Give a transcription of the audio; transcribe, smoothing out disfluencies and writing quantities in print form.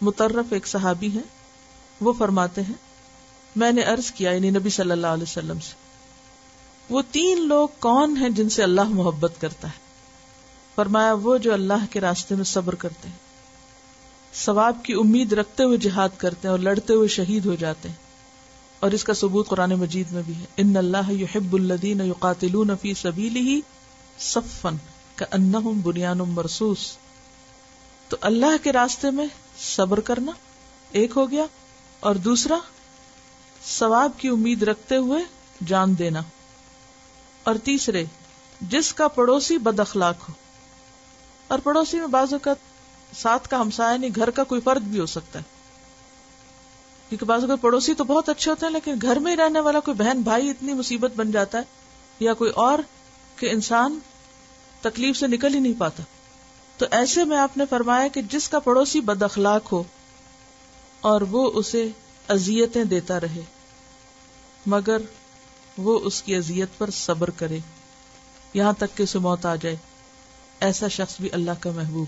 مطرف ایک صحابی ہیں، وہ فرماتے ہیں میں نے عرض کیا یعنی نبی صلی اللہ علیہ وسلم سے، وہ 3 لوگ کون ہیں جن سے اللہ محبت کرتا ہے؟ فرمایا وہ جو اللہ کے راستے میں صبر کرتے ہیں، ثواب کی امید رکھتے ہوئے جہاد کرتے ہیں اور لڑتے ہوئے شہید ہو جاتے ہیں. اور اس کا ثبوت قرآن مجید میں بھی ہے، ان اللہ یحب الذین یقاتلون فی سبیلہ صفا کأنہم بنیان مرصوص. تو اللہ کے راستے میں صبر کرنا ایک ہو گیا، اور دوسرا ثواب کی امید رکھتے ہوئے جان دینا، اور تیسرے جس کا پڑوسی بد اخلاق ہو. اور پڑوسی میں بعض اوقات ساتھ کا ہمسایہ نہیں، گھر کا کوئی فرد بھی ہو سکتا ہے، کیونکہ بعض اوقات پڑوسی تو بہت اچھے ہوتے ہیں لیکن گھر میں ہی رہنے والا کوئی بہن بھائی اتنی مصیبت بن جاتا ہے یا کوئی اور کہ انسان تکلیف سے نکل ہی نہیں پاتا. تو ایسے میں آپ نے فرمایا کہ جس کا پڑوسی بد اخلاق ہو اور وہ اسے اذیتیں دیتا رہے مگر وہ اس کی اذیت پر صبر کرے یہاں تک کہ اسے موت آ جائے، ایسا شخص بھی اللہ کا محبوب.